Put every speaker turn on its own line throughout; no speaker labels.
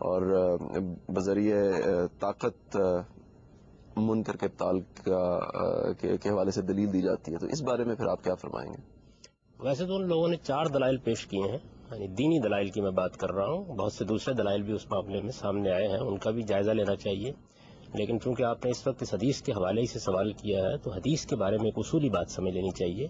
اور بذریعہ طاقت منکر کے ابطال کے حوالے سے دلیل دی جاتی ہے، تو اس بارے میں پھر آپ کیا فرمائیں گے؟
ویسے تو ان لوگوں نے 4 دلائل پیش کیے ہیں، یعنی دینی دلائل کی میں بات کر رہا ہوں، بہت سے دوسرے دلائل بھی اس معاملے میں سامنے آئے ہیں، ان کا بھی جائزہ لینا چاہیے، لیکن چونکہ آپ نے اس وقت اس حدیث کے حوالے سے سوال کیا ہے تو حدیث کے بارے میں ایک اصولی بات سمجھ لینی چاہیے۔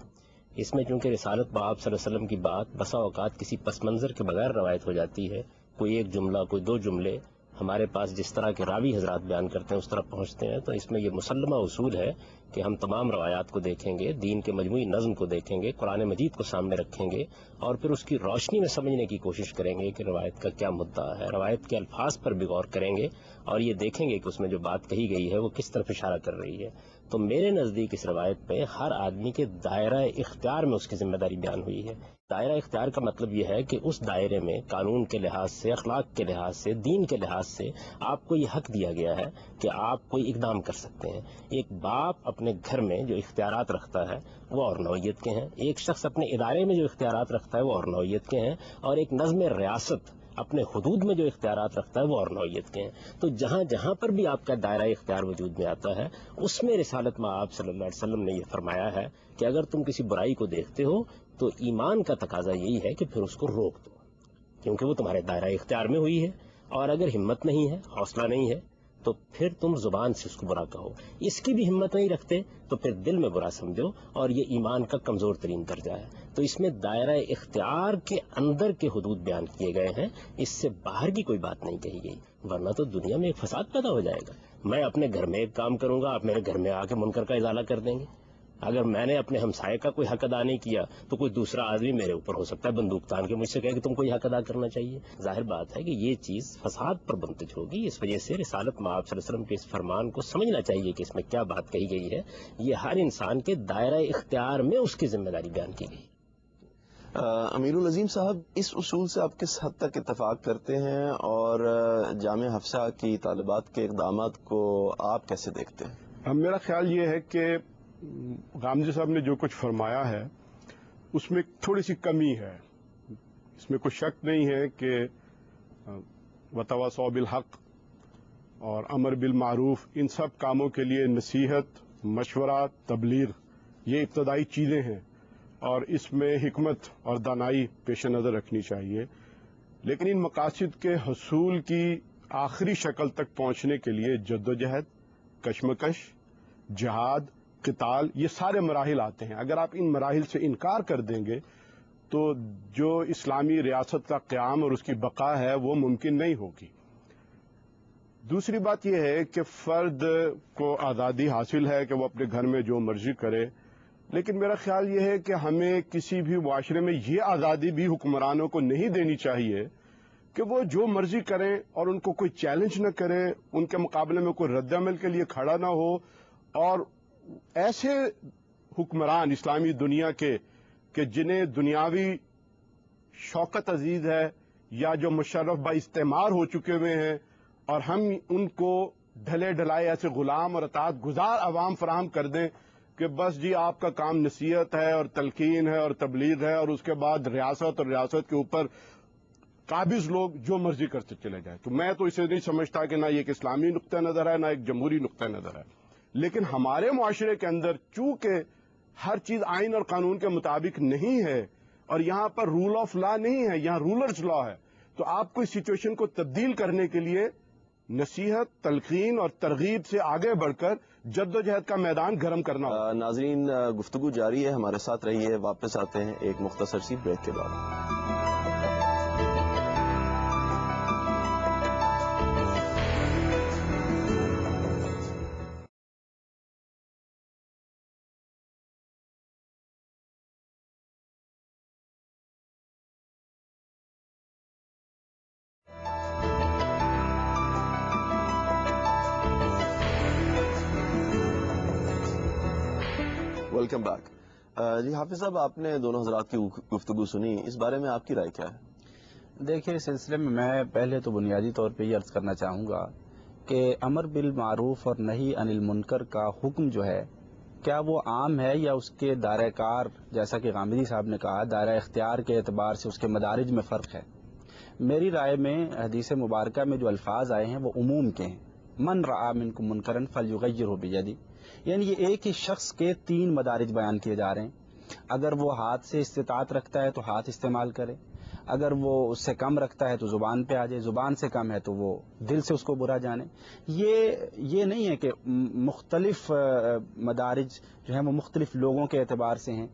اس میں چونکہ رسالت بآب صلی اللہ علیہ وسلم کی بات بسا اوقات کسی پس منظر کے بغیر روایت ہو جاتی ہے، کوئی ایک جملہ، کوئی 2 جملے ہمارے پاس جس طرح کے راوی حضرات بیان کرتے ہیں اس طرح پہنچتے ہیں، تو اس میں یہ مسلمہ اصول ہے کہ ہم تمام روایات کو دیکھیں گے، دین کے مجموعی نظم کو دیکھیں گے، قرآن مجید کو سامنے رکھیں گے اور پھر اس کی روشنی میں سمجھنے کی کوشش کریں گے کہ روایت کا کیا مدعا ہے، روایت کے الفاظ پر بھی غور کریں گے اور یہ دیکھیں گے کہ اس میں جو بات کہی گئی ہے وہ کس طرف اشارہ کر رہی ہے۔ تو میرے نزدیک اس روایت پہ ہر آدمی کے دائرہ اختیار میں اس کی ذمہ داری بیان ہوئی ہے۔ دائرہ اختیار کا مطلب یہ ہے کہ اس دائرے میں قانون کے لحاظ سے، اخلاق کے لحاظ سے، دین کے لحاظ سے آپ کو یہ حق دیا گیا ہے کہ آپ کوئی اقدام کر سکتے ہیں۔ ایک باپ اپنے گھر میں جو اختیارات رکھتا ہے وہ اور نوعیت کے ہیں، ایک شخص اپنے ادارے میں جو اختیارات رکھتا ہے وہ اور نوعیت کے ہیں، اور ایک نظم ریاست اپنے حدود میں جو اختیارات رکھتا ہے وہ اور نوعیت کے ہیں۔ تو جہاں جہاں پر بھی آپ کا دائرہ اختیار وجود میں آتا ہے اس میں رسالت مآب صلی اللہ علیہ وسلم نے یہ فرمایا ہے کہ اگر تم کسی برائی کو دیکھتے ہو تو ایمان کا تقاضا یہی ہے کہ پھر اس کو روک دو، کیونکہ وہ تمہارے دائرہ اختیار میں ہوئی ہے، اور اگر ہمت نہیں ہے، حوصلہ نہیں ہے تو پھر تم زبان سے اس کو برا کہو، اس کی بھی ہمت نہیں رکھتے تو پھر دل میں برا سمجھو، اور یہ ایمان کا کمزور ترین درجہ ہے۔ تو اس میں دائرہ اختیار کے اندر کے حدود بیان کیے گئے ہیں، اس سے باہر کی کوئی بات نہیں کہی گئی، ورنہ تو دنیا میں ایک فساد پیدا ہو جائے گا۔ میں اپنے گھر میں ایک کام کروں گا، آپ میرے گھر میں آ کے منکر کا ازالہ کر دیں گے۔ اگر میں نے اپنے ہمسائے کا کوئی حق ادا نہیں کیا تو کوئی دوسرا آدمی میرے اوپر ہو سکتا ہے بندوق تان کے مجھ سے کہے کہ تم کو یہ حق ادا کرنا چاہیے۔ ظاہر بات ہے کہ یہ چیز فساد پر منتج ہوگی، اس وجہ سے رسالت مآب صلی اللہ علیہ وسلم کے اس فرمان کو سمجھنا چاہیے کہ اس میں کیا بات کہی گئی ہے، یہ ہر انسان کے دائرہ اختیار میں اس کی ذمہ داری بیان کی گئی۔
امیر العظیم صاحب، اس اصول سے آپ کس حد تک اتفاق کرتے ہیں اور جامعہ حفصہ کی طالبات کے اقدامات کو آپ کیسے دیکھتے ہیں؟
میرا خیال یہ ہے کہ غامدی صاحب نے جو کچھ فرمایا ہے اس میں تھوڑی سی کمی ہے، اس میں کوئی شک نہیں ہے کہ وتواصوا بالحق اور امر بالمعروف ان سب کاموں کے لیے نصیحت، مشورہ، تبلیغ یہ ابتدائی چیزیں ہیں، اور اس میں حکمت اور دانائی پیش نظر رکھنی چاہیے، لیکن ان مقاصد کے حصول کی آخری شکل تک پہنچنے کے لیے جدوجہد، کشمکش، جہاد، قتال یہ سارے مراحل آتے ہیں۔ اگر آپ ان مراحل سے انکار کر دیں گے تو جو اسلامی ریاست کا قیام اور اس کی بقا ہے وہ ممکن نہیں ہوگی۔ دوسری بات یہ ہے کہ فرد کو آزادی حاصل ہے کہ وہ اپنے گھر میں جو مرضی کرے، لیکن میرا خیال یہ ہے کہ ہمیں کسی بھی معاشرے میں یہ آزادی بھی حکمرانوں کو نہیں دینی چاہیے کہ وہ جو مرضی کریں اور ان کو کوئی چیلنج نہ کرے، ان کے مقابلے میں کوئی رد عمل کے لیے کھڑا نہ ہو، اور ایسے حکمران اسلامی دنیا کے کہ جنہیں دنیاوی شوکت عزیز ہے یا جو مشرف با استعمار ہو چکے ہوئے ہیں، اور ہم ان کو ڈھلے ڈھلائے ایسے غلام اور اطاعت گزار عوام فراہم کر دیں کہ بس جی آپ کا کام نصیحت ہے اور تلقین ہے اور تبلیغ ہے، اور اس کے بعد ریاست اور ریاست کے اوپر قابض لوگ جو مرضی کرتے چلے جائیں، تو میں تو اسے نہیں سمجھتا کہ نہ یہ ایک اسلامی نقطہ نظر ہے نہ ایک جمہوری نقطہ نظر ہے۔ لیکن ہمارے معاشرے کے اندر چونکہ ہر چیز آئین اور قانون کے مطابق نہیں ہے، اور یہاں پر رول آف لا نہیں ہے، یہاں رولرز لا ہے، تو آپ کو اس سچویشن کو تبدیل کرنے کے لیے نصیحت، تلقین اور ترغیب سے آگے بڑھ کر جدوجہد کا میدان گرم کرنا ہوگا۔
ناظرین، گفتگو جاری ہے، ہمارے ساتھ رہیے، واپس آتے ہیں ایک مختصر سی بریک کے بعد۔ Welcome back. جی حافظ صاحب، آپ نے دونوں حضرات کی گفتگو سنی، اس بارے میں آپ کی رائے کیا ہے؟
دیکھیے، اس سلسلے میں پہلے تو بنیادی طور پہ یہ عرض کرنا چاہوں گا کہ امر بالمعروف اور نہی عن المنکر کا حکم جو ہے کیا وہ عام ہے یا اس کے دائرہ کار، جیسا کہ غامدی صاحب نے کہا، دائرہ اختیار کے اعتبار سے اس کے مدارج میں فرق ہے۔ میری رائے میں حدیث مبارکہ میں جو الفاظ آئے ہیں وہ عموم کے ہیں. من رعا منکم منکرا فلیغیرہ بیدی، یعنی یہ ایک ہی شخص کے 3 مدارج بیان کیے جا رہے ہیں. اگر وہ ہاتھ سے استطاعت رکھتا ہے تو ہاتھ استعمال کرے، اگر وہ اس سے کم رکھتا ہے تو زبان پہ آ جائے، زبان سے کم ہے تو وہ دل سے اس کو برا جانے. یہ نہیں ہے کہ مختلف مدارج جو ہیں وہ مختلف لوگوں کے اعتبار سے ہیں،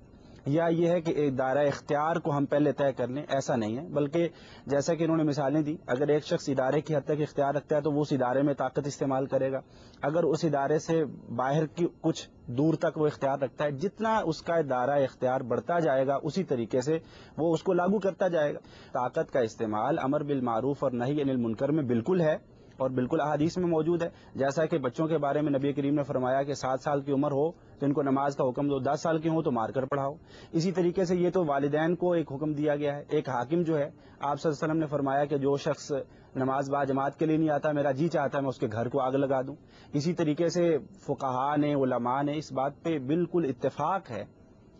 یا یہ ہے کہ ایک دائرہ اختیار کو ہم پہلے طے کر لیں، ایسا نہیں ہے. بلکہ جیسا کہ انہوں نے مثالیں دی، اگر ایک شخص ادارے کی حد تک اختیار رکھتا ہے تو وہ اس ادارے میں طاقت استعمال کرے گا، اگر اس ادارے سے باہر کی کچھ دور تک وہ اختیار رکھتا ہے، جتنا اس کا دائرہ اختیار بڑھتا جائے گا اسی طریقے سے وہ اس کو لاگو کرتا جائے گا. طاقت کا استعمال امر بالمعروف اور نہی عن المنکر میں بالکل ہے اور بالکل احادیث میں موجود ہے. جیسا کہ بچوں کے بارے میں نبی کریم نے فرمایا کہ 7 سال کی عمر ہو تو ان کو نماز کا حکم دو، 10 سال کے ہوں تو مار کر پڑھاؤ. اسی طریقے سے یہ تو والدین کو ایک حکم دیا گیا ہے. ایک حاکم جو ہے، آپ صلی اللہ علیہ وسلم نے فرمایا کہ جو شخص نماز با جماعت کے لیے نہیں آتا، میرا جی چاہتا ہے میں اس کے گھر کو آگ لگا دوں. اسی طریقے سے فقہاء نے، علماء نے اس بات پہ بالکل اتفاق ہے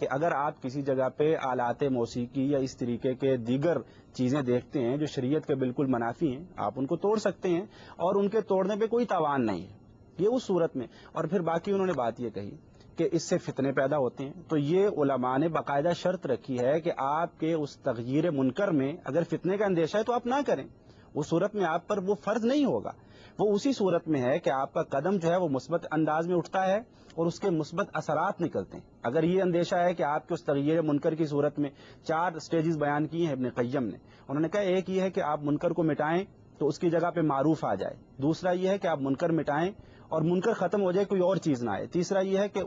کہ اگر آپ کسی جگہ پہ آلات موسیقی یا اس طریقے کے دیگر چیزیں دیکھتے ہیں جو شریعت کے بالکل منافی ہیں، آپ ان کو توڑ سکتے ہیں اور ان کے توڑنے پہ کوئی تاوان نہیں ہے. یہ اس صورت میں. اور پھر باقی انہوں نے بات یہ کہی کہ اس سے فتنے پیدا ہوتے ہیں، تو یہ علماء نے باقاعدہ شرط رکھی ہے کہ آپ کے اس تغییر منکر میں اگر فتنے کا اندیشہ ہے تو آپ نہ کریں. اس صورت میں آپ پر وہ فرض نہیں ہوگا. وہ اسی صورت میں ہے کہ آپ کا قدم جو ہے وہ مثبت انداز میں اٹھتا ہے اور اس کے مثبت اثرات نکلتے ہیں. اگر یہ اندیشہ ہے کہ آپ کے اس تغیر منکر کی صورت میں 4 سٹیجز بیان کیے ہیں ابن قیم نے. انہوں نے کہا ایک یہ ہے کہ آپ منکر کو مٹائیں تو اس کی جگہ پہ معروف آ جائے. دوسرا یہ ہے کہ آپ منکر مٹائیں اور منکر ختم ہو جائے، کوئی اور چیز نہ آئے. تیسرا یہ ہے کہ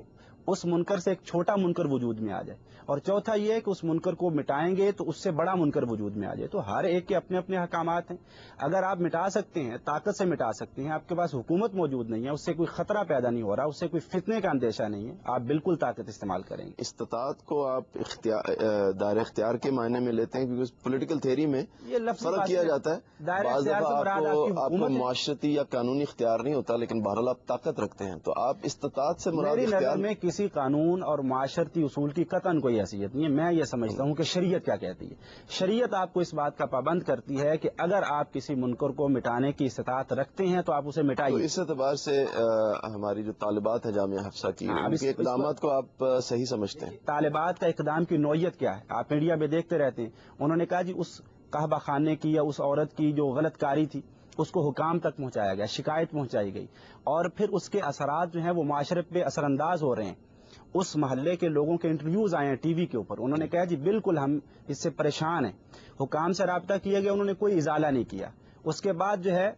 اس منکر سے ایک چھوٹا منکر وجود میں آ جائے. اور چوتھا یہ ہے کہ اس منکر کو مٹائیں گے تو اس سے بڑا منکر وجود میں آ جائے. تو ہر ایک کے اپنے اپنے احکامات ہیں. اگر آپ مٹا سکتے ہیں، طاقت سے مٹا سکتے ہیں، آپ کے پاس حکومت موجود نہیں ہے، اس سے کوئی خطرہ پیدا نہیں ہو رہا، اس سے کوئی فتنے کا اندیشہ نہیں ہے، آپ بالکل طاقت استعمال کریں گے.
استطاعت کو آپ دائرہ اختیار کے معنی میں لیتے ہیں، کیونکہ پولیٹیکل تھیوری میں
یہ لفظ
فرق کیا جاتا ہے. بعض دفعہ آپ کو معاشرتی یا قانونی اختیار نہیں ہوتا، لیکن بہرحال آپ طاقت رکھتے ہیں. تو آپ استطاعت سے مراد
میری نظر
اختیار
میں کسی قانون اور معاشرتی اصول کی قطعاً کوئی حیثیت نہیں ہے. میں یہ سمجھتا ہوں کہ شریعت کیا کہتی ہے. شریعت آپ کو اس بات کا پابند کرتی ہے کہ اگر آپ کسی منکر کو مٹانے کی استطاعت رکھتے ہیں تو آپ اسے
تو
مٹائیے.
اس اعتبار سے ہماری جو طالبات ہے جامعہ حفصہ کی، ان کے اقدامات کو آپ صحیح سمجھتے ہیں؟
طالبات کا اقدام کی نوعیت کیا ہے آپ میڈیا میں دیکھتے رہتے ہیں. انہوں نے کہا جی اس قحبہ خانے کی یا اس عورت کی جو غلط کاری تھی اس کو حکام تک پہنچایا گیا، شکایت پہنچائی گئی، اور پھر اس کے اثرات جو ہیں وہ معاشرے پہ اثر انداز ہو رہے ہیں. اس محلے کے لوگوں کے انٹرویوز آئے ہیں ٹی وی کے اوپر. انہوں نے کہا جی بالکل ہم اس سے پریشان ہیں. حکام سے رابطہ کیا گیا، انہوں نے کوئی ازالہ نہیں کیا. اس کے بعد جو ہے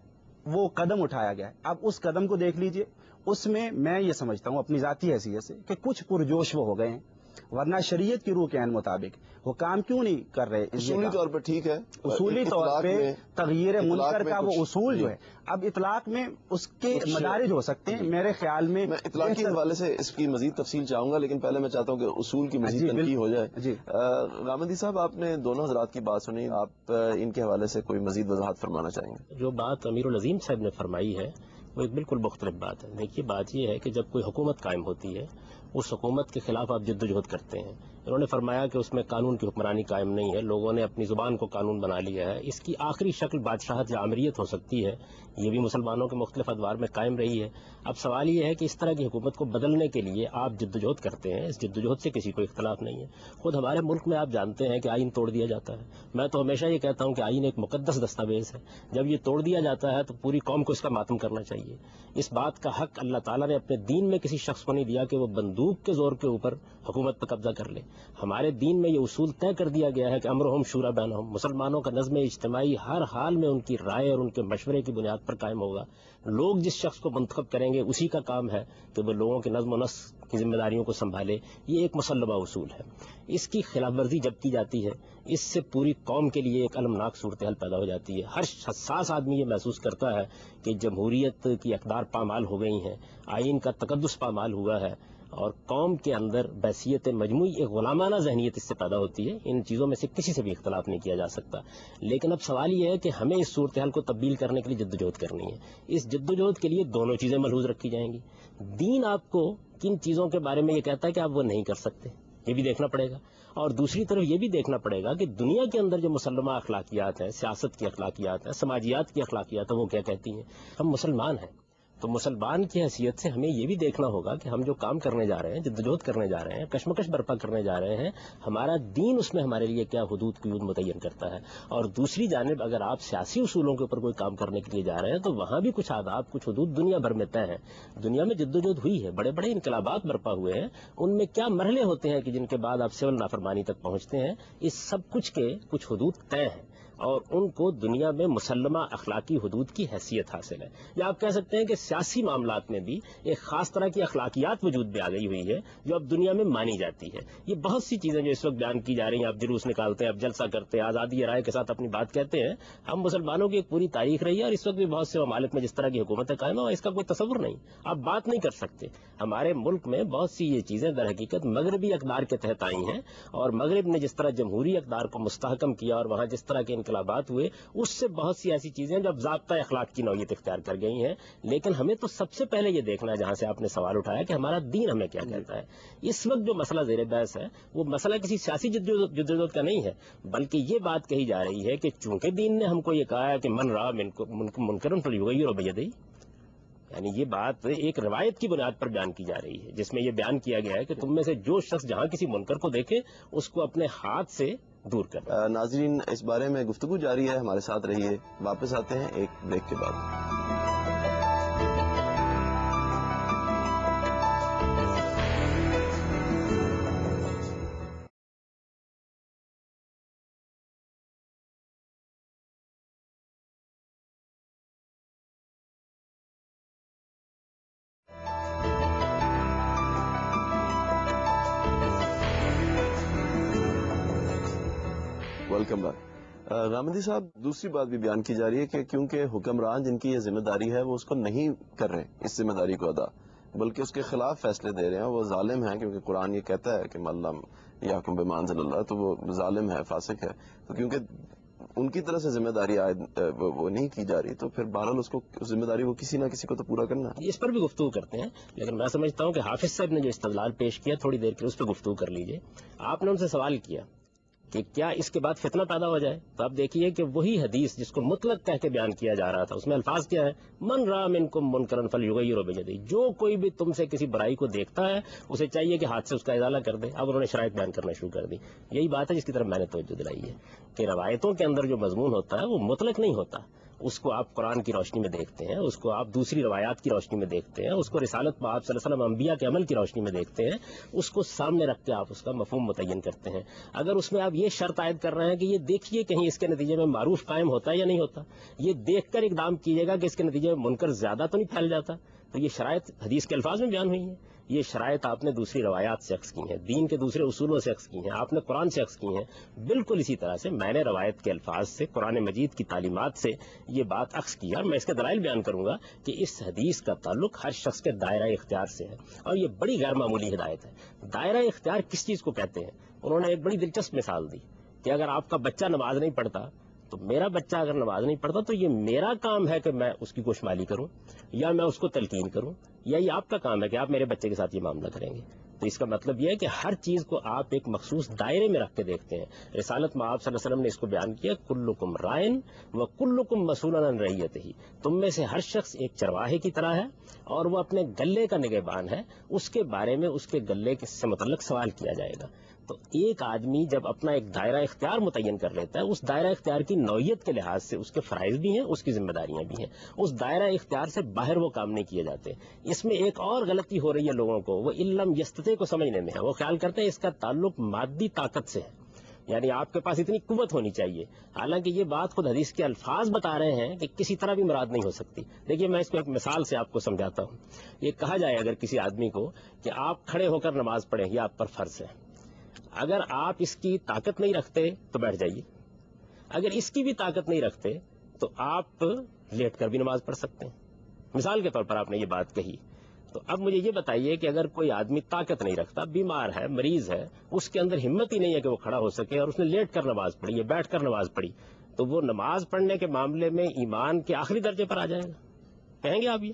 وہ قدم اٹھایا گیا. اب اس قدم کو دیکھ لیجئے، اس میں یہ سمجھتا ہوں اپنی ذاتی حیثیت سے کہ کچھ پرجوش وہ ہو گئے ہیں، ورنہ شریعت کی روح کے عین مطابق حکام کیوں نہیں کر رہے؟
اصولی طور پہ ٹھیک ہے،
اصولی طور پہ تغییر منکر کا وہ اصول جو ہے، اب اطلاق میں اس کے مدارج ہو سکتے ہیں. میرے خیال میں
اطلاق کے حوالے سے اس کی مزید تفصیل چاہوں گا، لیکن پہلے میں چاہتا ہوں کہ اصول کی مزید تنقید ہو جائے. غامدی صاحب، آپ نے دونوں حضرات کی بات سنی، آپ ان کے حوالے سے کوئی مزید وضاحت فرمانا چاہیں گے؟
جو بات امیر العظیم صاحب نے فرمائی ہے وہ ایک بالکل مختلف بات ہے. دیکھیے، بات یہ ہے کہ جب کوئی حکومت قائم ہوتی ہے، اس حکومت کے خلاف آپ جدوجہد کرتے ہیں. انہوں نے فرمایا کہ اس میں قانون کی حکمرانی قائم نہیں ہے، لوگوں نے اپنی زبان کو قانون بنا لیا ہے. اس کی آخری شکل بادشاہت یا آمریت ہو سکتی ہے. یہ بھی مسلمانوں کے مختلف ادوار میں قائم رہی ہے. اب سوال یہ ہے کہ اس طرح کی حکومت کو بدلنے کے لیے آپ جدوجہد کرتے ہیں. اس جدوجہد سے کسی کو اختلاف نہیں ہے. خود ہمارے ملک میں آپ جانتے ہیں کہ آئین توڑ دیا جاتا ہے. میں تو ہمیشہ یہ کہتا ہوں کہ آئین ایک مقدس دستاویز ہے. جب یہ توڑ دیا جاتا ہے تو پوری قوم کو اس کا ماتم کرنا چاہیے. اس بات کا حق اللہ تعالیٰ نے اپنے دین میں کسی شخص کو نہیں دیا کہ وہ بندوق کے زور کے اوپر حکومت پر قبضہ کر لے. ہمارے دین میں یہ اصول طے کر دیا گیا ہے کہ امرہم شورا بینہم، مسلمانوں کا نظم اجتماعی ہر حال میں ان کی رائے اور ان کے مشورے کی بنیاد پر قائم ہوگا. لوگ جس شخص کو منتخب کریں گے اسی کا کام ہے کہ وہ لوگوں کے نظم و نسق کی ذمہ داریوں کو سنبھالے. یہ ایک مسلمہ اصول ہے. اس کی خلاف ورزی جب کی جاتی ہے، اس سے پوری قوم کے لیے ایک المناک صورتحال پیدا ہو جاتی ہے. ہر حساس آدمی یہ محسوس کرتا ہے کہ جمہوریت کی اقدار پامال ہو گئی ہیں، آئین کا تقدس پامال ہوا ہے، اور قوم کے اندر بحثیت مجموعی ایک غلامانہ ذہنیت اس سے پیدا ہوتی ہے. ان چیزوں میں سے کسی سے بھی اختلاف نہیں کیا جا سکتا. لیکن اب سوال یہ ہے کہ ہمیں اس صورتحال کو تبدیل کرنے کے لیے جدوجہد کرنی ہے. اس جدوجہد کے لیے دونوں چیزیں ملحوظ رکھی جائیں گی. دین آپ کو کن چیزوں کے بارے میں یہ کہتا ہے کہ آپ وہ نہیں کر سکتے، یہ بھی دیکھنا پڑے گا. اور دوسری طرف یہ بھی دیکھنا پڑے گا کہ دنیا کے اندر جو مسلمہ اخلاقیات ہیں، سیاست کی اخلاقیات ہیں، سماجیات کی اخلاقیات ہیں، وہ کیا کہتی ہیں. ہم مسلمان ہیں تو مسلمان کی حیثیت سے ہمیں یہ بھی دیکھنا ہوگا کہ ہم جو کام کرنے جا رہے ہیں، جدوجہد کرنے جا رہے ہیں، کشمکش برپا کرنے جا رہے ہیں، ہمارا دین اس میں ہمارے لیے کیا حدود قیود متعین کرتا ہے. اور دوسری جانب اگر آپ سیاسی اصولوں کے اوپر کوئی کام کرنے کے لیے جا رہے ہیں تو وہاں بھی کچھ آداب، کچھ حدود دنیا بھر میں طے ہیں. دنیا میں جدوجہد ہوئی ہے، بڑے بڑے انقلابات برپا ہوئے ہیں، ان میں کیا مرحلے ہوتے ہیں کہ جن کے بعد آپ سول نافرمانی تک پہنچتے ہیں. اس سب کچھ کے کچھ حدود طے ہیں اور ان کو دنیا میں مسلمہ اخلاقی حدود کی حیثیت حاصل ہے. یا آپ کہہ سکتے ہیں کہ سیاسی معاملات میں بھی ایک خاص طرح کی اخلاقیات وجود میں آ گئی ہوئی ہے جو اب دنیا میں مانی جاتی ہے. یہ بہت سی چیزیں جو اس وقت بیان کی جا رہی ہیں، آپ جلوس نکالتے ہیں، آپ جلسہ کرتے ہیں، آزادی رائے کے ساتھ اپنی بات کہتے ہیں. ہم مسلمانوں کی ایک پوری تاریخ رہی ہے اور اس وقت بھی بہت سے ممالک میں جس طرح کی حکومتیں قائم ہیں اس کا کوئی تصور نہیں، آپ بات نہیں کر سکتے. ہمارے ملک میں بہت سی یہ چیزیں در حقیقت مغربی اقدار کے تحت آئی ہیں، اور مغرب نے جس طرح جمہوری اقدار کو مستحکم کیا اور وہاں جس طرح کے انقلابات ہوئے، اس سے بہت سی ایسی چیزیں جو اب ضابطہ اخلاق کی نوعیت اختیار کر گئی ہیں. لیکن ہمیں تو سب سے پہلے یہ دیکھنا ہے، جہاں سے آپ نے سوال اٹھایا کہ ہمارا دین ہمیں کیا کہتا ہے. اس وقت جو مسئلہ زیر بحث ہے وہ مسئلہ کسی سیاسی جدوجہد کا نہیں ہے، بلکہ یہ بات کہی جا رہی ہے کہ چونکہ دین نے ہم کو یہ کہا ہے کہ من رأى منکم منکرا فلیغیرہ بیدیہ، یعنی یہ بات ایک روایت کی بنیاد پر بیان کی جا رہی ہے جس میں یہ بیان کیا گیا ہے کہ تم میں سے جو شخص جہاں کسی منکر کو دیکھے اس کو اپنے ہاتھ سے دور کر.
ناظرین، اس بارے میں گفتگو جاری ہے، ہمارے ساتھ رہیے. واپس آتے ہیں ایک بریک کے بعد. Welcome back. غامدی صاحب، دوسری بات بھی بیان کی جا رہی ہے کہ کیونکہ حکمران جن کی یہ ذمہ داری ہے وہ اس کو نہیں کر رہے اس ذمہ داری کو ادا، بلکہ اس کے خلاف فیصلے دے رہے ہیں، وہ ظالم ہیں، کیونکہ قرآن یہ کہتا ہے کہ من لم یحکم بما انزل اللہ، تو وہ ظالم ہے، فاسق ہے. تو کیونکہ ان کی طرف سے ذمہ داری وہ نہیں کی جا رہی، تو پھر بہرحال اس کو ذمہ داری کو کسی نہ کسی کو تو پورا کرنا ہے.
اس پر بھی گفتگو کرتے ہیں، لیکن میں سمجھتا ہوں کہ حافظ صاحب نے جو استدلال پیش کیا تھوڑی دیر کے اس پہ گفتگو کر لیجئے. آپ نے ان سے سوال کیا کہ کیا اس کے بعد فتنہ پیدا ہو جائے، تو آپ دیکھیے کہ وہی حدیث جس کو مطلق کہہ کے بیان کیا جا رہا تھا اس میں الفاظ کیا ہے، من رأى منکم منکرا فلیغیرہ بیدیہ، جو کوئی بھی تم سے کسی برائی کو دیکھتا ہے اسے چاہیے کہ ہاتھ سے اس کا ازالہ کر دے. اب انہوں نے شرائط بیان کرنا شروع کر دی. یہی بات ہے جس کی طرف میں نے توجہ دلائی ہے کہ روایتوں کے اندر جو مضمون ہوتا ہے وہ مطلق نہیں ہوتا. اس کو آپ قرآن کی روشنی میں دیکھتے ہیں، اس کو آپ دوسری روایات کی روشنی میں دیکھتے ہیں، اس کو رسالت میں آپ صلی اللہ علیہ وسلم انبیاء کے عمل کی روشنی میں دیکھتے ہیں، اس کو سامنے رکھ کے آپ اس کا مفہوم متعین کرتے ہیں. اگر اس میں آپ یہ شرط عائد کر رہے ہیں کہ یہ دیکھیے کہیں اس کے نتیجے میں معروف قائم ہوتا ہے یا نہیں ہوتا، یہ دیکھ کر اقدام کیجیے گا کہ اس کے نتیجے میں منکر زیادہ تو نہیں پھیل جاتا، تو یہ شرائط حدیث کے الفاظ میں بیان ہوئی ہیں. یہ شرائط آپ نے دوسری روایات سے اخذ کی ہیں، دین کے دوسرے اصولوں سے اخذ کی ہیں، آپ نے قرآن سے اخذ کی ہیں. بالکل اسی طرح سے میں نے روایت کے الفاظ سے، قرآن مجید کی تعلیمات سے یہ بات اخذ کی ہے، اور میں اس کے دلائل بیان کروں گا کہ اس حدیث کا تعلق ہر شخص کے دائرہ اختیار سے ہے، اور یہ بڑی غیر معمولی ہدایت ہے. دائرہ اختیار کس چیز کو کہتے ہیں؟ انہوں نے ایک بڑی دلچسپ مثال دی کہ اگر آپ کا بچہ نماز نہیں پڑھتا تو میرا بچہ اگر نماز نہیں پڑھتا تو یہ میرا کام ہے کہ میں اس کی گوشمالی کروں یا میں اس کو تلقین کروں، یا یہ آپ کا کام ہے کہ آپ میرے بچے کے ساتھ یہ معاملہ کریں گے. تو اس کا مطلب یہ ہے کہ ہر چیز کو آپ ایک مخصوص دائرے میں رکھ کے دیکھتے ہیں. رسالت میں آپ صلی اللہ علیہ وسلم نے اس کو بیان کیا، کلکم رائن و کلکم مسئول عن رعیتہ، تم میں سے ہر شخص ایک چرواہے کی طرح ہے اور وہ اپنے گلے کا نگہبان ہے، اس کے بارے میں اس کے گلے سے متعلق سوال کیا جائے گا. تو ایک آدمی جب اپنا ایک دائرہ اختیار متعین کر لیتا ہے، اس دائرہ اختیار کی نوعیت کے لحاظ سے اس کے فرائض بھی ہیں، اس کی ذمہ داریاں بھی ہیں. اس دائرہ اختیار سے باہر وہ کام نہیں کیے جاتے. اس میں ایک اور غلطی ہو رہی ہے لوگوں کو، وہ علم یستطیع کو سمجھنے میں ہے. وہ خیال کرتے ہیں اس کا تعلق مادی طاقت سے ہے، یعنی آپ کے پاس اتنی قوت ہونی چاہیے، حالانکہ یہ بات خود حدیث کے الفاظ بتا رہے ہیں کہ کسی طرح بھی مراد نہیں ہو سکتی. دیکھیے میں اس کو ایک مثال سے آپ کو سمجھاتا ہوں. یہ کہا جائے اگر کسی آدمی کو کہ آپ کھڑے ہو کر نماز پڑھیں، یہ آپ پر فرض ہے، اگر آپ اس کی طاقت نہیں رکھتے تو بیٹھ جائیے، اگر اس کی بھی طاقت نہیں رکھتے تو آپ لیٹ کر بھی نماز پڑھ سکتے ہیں. مثال کے طور پر آپ نے یہ بات کہی. تو اب مجھے یہ بتائیے کہ اگر کوئی آدمی طاقت نہیں رکھتا، بیمار ہے، مریض ہے، اس کے اندر ہمت ہی نہیں ہے کہ وہ کھڑا ہو سکے اور اس نے لیٹ کر نماز پڑھی یا بیٹھ کر نماز پڑھی، تو وہ نماز پڑھنے کے معاملے میں ایمان کے آخری درجے پر آ جائے گا؟ کہیں گے آپ یہ؟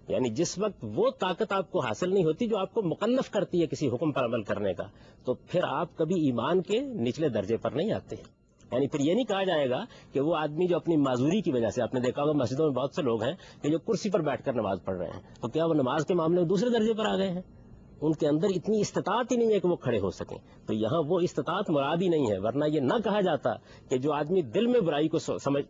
یعنی جس وقت وہ طاقت آپ کو حاصل نہیں ہوتی جو آپ کو مکلف کرتی ہے کسی حکم پر عمل کرنے کا، تو پھر آپ کبھی ایمان کے نچلے درجے پر نہیں آتے. یعنی پھر یہ نہیں کہا جائے گا کہ وہ آدمی جو اپنی معذوری کی وجہ سے، آپ نے دیکھا ہوگا مسجدوں میں بہت سے لوگ ہیں کہ جو کرسی پر بیٹھ کر نماز پڑھ رہے ہیں، تو کیا وہ نماز کے معاملے میں دوسرے درجے پر آ گئے ہیں؟ ان کے اندر اتنی استطاعت ہی نہیں ہے کہ وہ کھڑے ہو سکیں. تو یہاں وہ استطاعت مراد ہی نہیں ہے، ورنہ یہ نہ کہا جاتا کہ جو آدمی دل میں برائی کو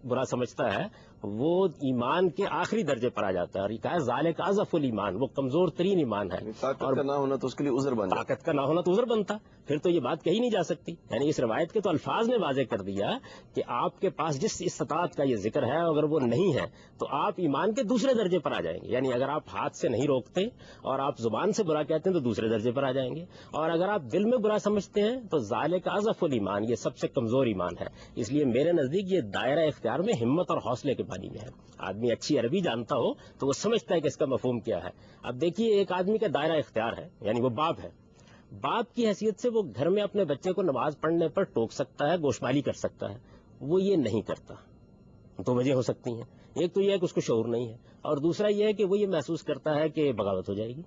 برا سمجھتا ہے وہ ایمان کے آخری درجے پر آ جاتا ہے. اور یہ کہا ذالک اضعف الایمان، وہ کمزور ترین ایمان ہے.
طاقت کا نہ ہونا تو اس کے لیے عذر بن جاتا،
طاقت کا نہ ہونا تو عذر بنتا، پھر تو یہ بات کہی نہیں جا سکتی. یعنی اس روایت کے تو الفاظ نے واضح کر دیا کہ آپ کے پاس جس استطاعت کا یہ ذکر ہے اگر وہ نہیں ہے تو آپ ایمان کے دوسرے درجے پر آ جائیں گے. یعنی اگر آپ ہاتھ سے نہیں روکتے اور آپ زبان سے برا کہتے ہیں تو دوسرے درجے پر آ جائیں گے، اور اگر آپ دل میں برا سمجھتے ہیں تو ذالک اضعف الایمان، یہ سب سے کمزور ایمان ہے. اس لیے میرے نزدیک یہ دائرہ اختیار میں ہمت اور حوصلے کے معنی میں ہے. آدمی اچھی عربی جانتا ہو تو وہ سمجھتا ہے کہ اس کا مفہوم کیا ہے. اب دیکھیے ایک آدمی کا دائرہ اختیار ہے، یعنی وہ باپ ہے. باپ کی حیثیت سے وہ گھر میں اپنے بچے کو نماز پڑھنے پر ٹوک سکتا ہے، گوشمالی کر سکتا ہے. وہ یہ نہیں کرتا. دو وجہ ہو سکتی ہیں، ایک تو یہ ہے کہ اس کو شعور نہیں ہے، اور دوسرا یہ ہے کہ وہ یہ محسوس کرتا ہے کہ بغاوت ہو جائے گی،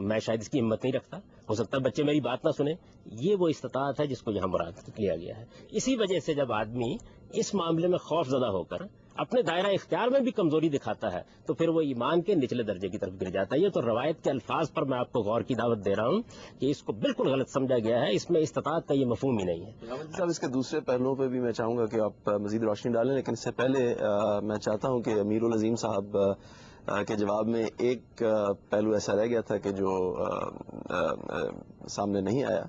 میں شاید اس کی ہمت نہیں رکھتا، ہو سکتا ہے بچے میری بات نہ سنیں. یہ وہ استطاعت ہے جس کو یہاں مراد لیا گیا ہے. اسی وجہ سے جب آدمی اس معاملے میں خوف زدہ ہو کر اپنے دائرہ اختیار میں بھی کمزوری دکھاتا ہے تو پھر وہ ایمان کے نچلے درجے کی طرف گر جاتا ہے. یہ تو روایت کے الفاظ پر میں آپ کو غور کی دعوت دے رہا ہوں کہ اس کو بالکل غلط سمجھا گیا ہے، اس میں استطاعت کا یہ مفہوم ہی نہیں ہے.
صاحب اس کے دوسرے پہلوؤں پہ بھی میں چاہوں گا کہ آپ مزید روشنی ڈالیں، لیکن اس سے پہلے میں چاہتا ہوں کہ امیر العظیم صاحب کے جواب میں ایک پہلو ایسا رہ گیا تھا کہ جو سامنے نہیں آیا.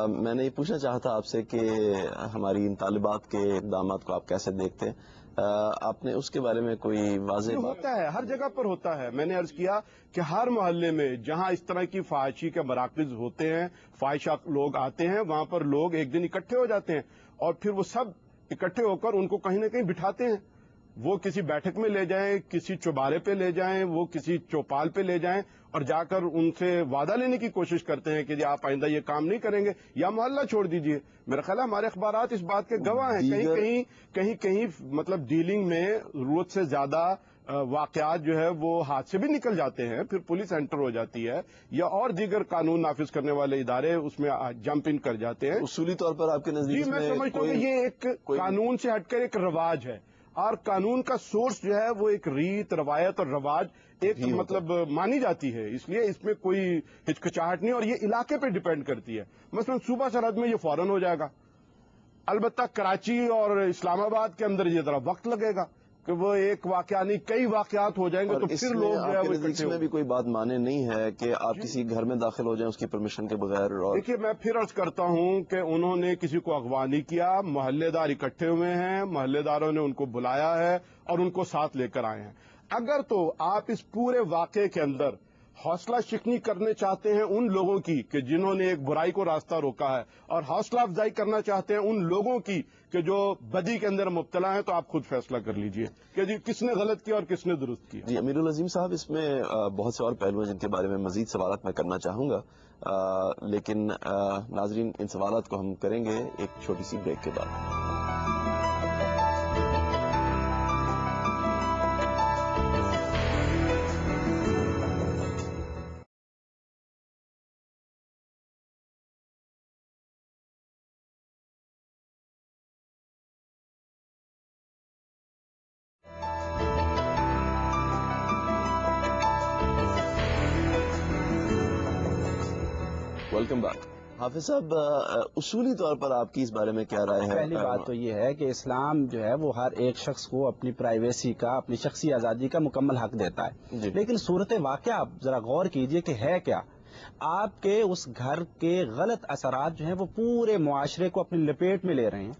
میں نے یہ پوچھنا چاہتا آپ سے کہ ہماری ان طالبات کے اقدامات کو آپ کیسے دیکھتے ہیں؟ آپ نے اس کے بارے میں کوئی واضح بات؟
ہوتا ہے، ہر جگہ پر ہوتا ہے. میں نے عرض کیا کہ ہر محلے میں جہاں اس طرح کی فحاشی کے مراکز ہوتے ہیں، فاحشہ لوگ آتے ہیں، وہاں پر لوگ ایک دن اکٹھے ہو جاتے ہیں اور پھر وہ سب اکٹھے ہو کر ان کو کہیں نہ کہیں بٹھاتے ہیں. وہ کسی بیٹھک میں لے جائیں، کسی چوبارے پہ لے جائیں، وہ کسی چوپال پہ لے جائیں اور جا کر ان سے وعدہ لینے کی کوشش کرتے ہیں کہ جی آپ آئندہ یہ کام نہیں کریں گے یا محلہ چھوڑ دیجئے. میرا خیال ہے ہمارے اخبارات اس بات کے گواہ ہیں. کہیں مطلب ڈیلنگ میں ضرورت سے زیادہ واقعات جو ہے وہ ہاتھ سے بھی نکل جاتے ہیں، پھر پولیس انٹر ہو جاتی ہے یا اور دیگر قانون نافذ کرنے والے ادارے اس میں جمپ ان کر جاتے ہیں.
اصولی طور پر آپ کے نزدیک
میں سمجھتا ہوں کہ یہ ایک قانون سے ہٹ کر ایک رواج ہے، اور قانون کا سورس جو ہے وہ ایک ریت، روایت اور رواج ایک مطلب مانی جاتی ہے. اس لیے اس میں کوئی ہچکچاہٹ نہیں، اور یہ علاقے پہ ڈیپینڈ کرتی ہے. مثلا صوبہ سرحد میں یہ فوراً ہو جائے گا، البتہ کراچی اور اسلام آباد کے اندر یہ ذرا وقت لگے گا کہ وہ ایک واقعہ نہیں کئی واقعات ہو جائیں گے تو پھر لوگ جو ہے وہ
اس میں بھی کوئی بات مانے نہیں ہے کہ آپ کسی گھر میں داخل ہو جائیں اس کی پرمیشن کے بغیر.
دیکھیے میں پھر عرض کرتا ہوں کہ انہوں نے کسی کو اغوا نہیں کیا، محلے دار اکٹھے ہوئے ہیں، محلے داروں نے ان کو بلایا ہے اور ان کو ساتھ لے کر آئے ہیں. اگر تو آپ اس پورے واقعے کے اندر حوصلہ شکنی کرنے چاہتے ہیں ان لوگوں کی کہ جنہوں نے ایک برائی کو راستہ روکا ہے، اور حوصلہ افزائی کرنا چاہتے ہیں ان لوگوں کی کہ جو بدی کے اندر مبتلا ہیں، تو آپ خود فیصلہ کر لیجئے کہ جی کس نے غلط کیا اور کس نے درست کیا.
جی امیر العظیم صاحب، اس میں بہت سے اور پہلو ہیں جن کے بارے میں مزید سوالات میں کرنا چاہوں گا، لیکن ناظرین ان سوالات کو ہم کریں گے ایک چھوٹی سی بریک کے بعد. Welcome back. حافظ صاحب، اصولی طور پر آپ کی اس بارے میں کیا رائے ہے؟
پہلی بات تو یہ ہے کہ اسلام جو ہے وہ ہر ایک شخص کو اپنی پرائیویسی کا، اپنی شخصی آزادی کا مکمل حق دیتا ہے. لیکن صورت واقعہ آپ ذرا غور کیجئے کہ ہے کیا. آپ کے اس گھر کے غلط اثرات جو ہیں وہ پورے معاشرے کو اپنی لپیٹ میں لے رہے ہیں.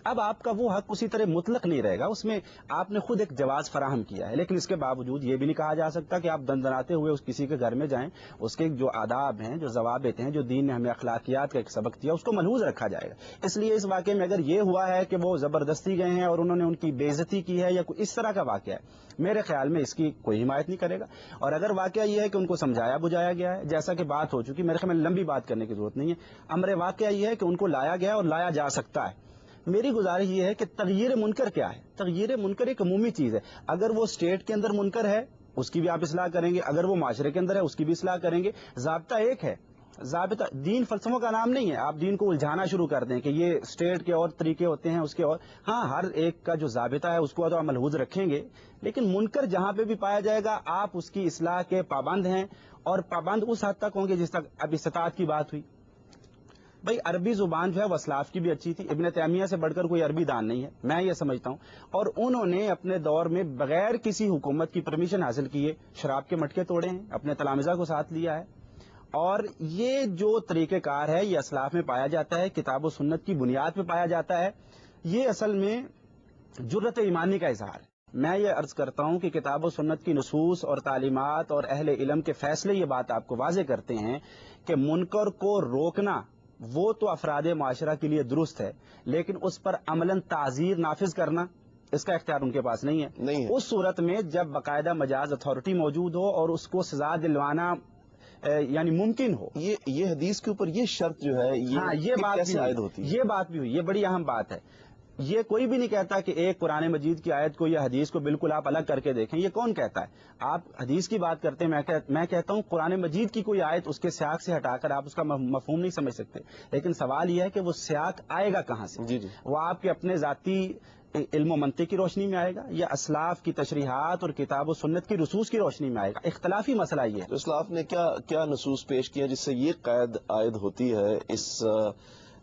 اب آپ کا وہ حق اسی طرح مطلق نہیں رہے گا، اس میں آپ نے خود ایک جواز فراہم کیا ہے، لیکن اس کے باوجود یہ بھی نہیں کہا جا سکتا کہ آپ دندناتے ہوئے اس کسی کے گھر میں جائیں، اس کے جو آداب ہیں، جو ضوابط ہیں، جو دین نے ہمیں اخلاقیات کا ایک سبق دیا، اس کو ملحوظ رکھا جائے گا. اس لیے اس واقعے میں اگر یہ ہوا ہے کہ وہ زبردستی گئے ہیں اور انہوں نے ان کی بے عزتی کی ہے یا کوئی اس طرح کا واقعہ ہے، میرے خیال میں اس کی کوئی حمایت نہیں کرے گا. اور اگر واقعہ یہ ہے کہ ان کو سمجھایا بجھایا گیا ہے، جیسا کہ بات ہو چکی، میرے خیال میں لمبی بات کرنے کی ضرورت نہیں ہے. امر واقعہ یہ ہے کہ ان کو لایا گیا اور لایا جا سکتا ہے. میری گزارش یہ ہے کہ تغییر منکر کیا ہے؟ تغییر منکر ایک عمومی چیز ہے. اگر وہ اسٹیٹ کے اندر منکر ہے اس کی بھی آپ اصلاح کریں گے، اگر وہ معاشرے کے اندر ہے اس کی بھی اصلاح کریں گے. ضابطہ ایک ہے، ضابطہ دین فلسفوں کا نام نہیں ہے. آپ دین کو الجھانا شروع کر دیں کہ یہ اسٹیٹ کے اور طریقے ہوتے ہیں، اس کے اور ہاں ہر ایک کا جو ضابطہ ہے اس کو تو ملحوظ رکھیں گے، لیکن منکر جہاں پہ بھی پایا جائے گا آپ اس کی اصلاح کے پابند ہیں، اور پابند اس حد تک ہوں گے جس تک اب استطاعت کی بات ہوئی. بھائی عربی زبان جو ہے وہ اسلاف کی بھی اچھی تھی، ابن تیمیہ سے بڑھ کر کوئی عربی دان نہیں ہے، میں یہ سمجھتا ہوں. اور انہوں نے اپنے دور میں بغیر کسی حکومت کی پرمیشن حاصل کیے شراب کے مٹکے توڑے ہیں، اپنے تلامذہ کو ساتھ لیا ہے. اور یہ جو طریقہ کار ہے یہ اسلاف میں پایا جاتا ہے، کتاب و سنت کی بنیاد پہ پایا جاتا ہے. یہ اصل میں جرت ایمانی کا اظہار ہے. میں یہ عرض کرتا ہوں کہ کتاب و سنت کی نصوص اور تعلیمات اور اہل علم کے فیصلے یہ بات آپ کو واضح کرتے ہیں کہ منکر کو روکنا وہ تو افراد معاشرہ کے لیے درست ہے، لیکن اس پر عملاً تعزیر نافذ کرنا اس کا اختیار ان کے پاس نہیں ہے. اس صورت میں جب باقاعدہ مجاز اتھارٹی موجود ہو اور اس کو سزا دلوانا یعنی ممکن ہو.
یہ حدیث کے اوپر یہ شرط جو ہے
یہ بات
کیسے عائد ہوتی ہے؟
یہ بات بھی ہوئی، یہ بڑی اہم بات ہے. یہ کوئی بھی نہیں کہتا کہ ایک قرآن مجید کی آیت کو یا حدیث کو بالکل آپ الگ کر کے دیکھیں، یہ کون کہتا ہے؟ آپ حدیث کی بات کرتے ہیں، میں کہتا ہوں قرآن مجید کی کوئی آیت اس کے سیاق سے ہٹا کر آپ اس کا مفہوم نہیں سمجھ سکتے. لیکن سوال یہ ہے کہ وہ سیاق آئے گا کہاں سے؟
جی
وہ آپ کے اپنے ذاتی علم و منطق کی روشنی میں آئے گا یا اسلاف کی تشریحات اور کتاب و سنت کی نصوص کی روشنی میں آئے گا؟ اختلافی مسئلہ یہ ہے.
تو اسلاف نے کیا نصوص پیش کیا جس سے یہ قید عائد ہوتی ہے اس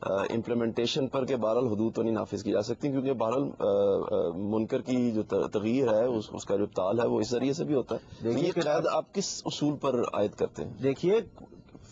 امپلیمنٹیشن پر کہ بہرحال حدود تو نہیں نافذ کی جا سکتی، کیونکہ بہرحال منکر کی جو تغییر ہے اس کا جو ابطال ہے وہ اس ذریعے سے بھی ہوتا ہے. یہ قید آپ کس اصول پر عائد کرتے ہیں؟
دیکھیے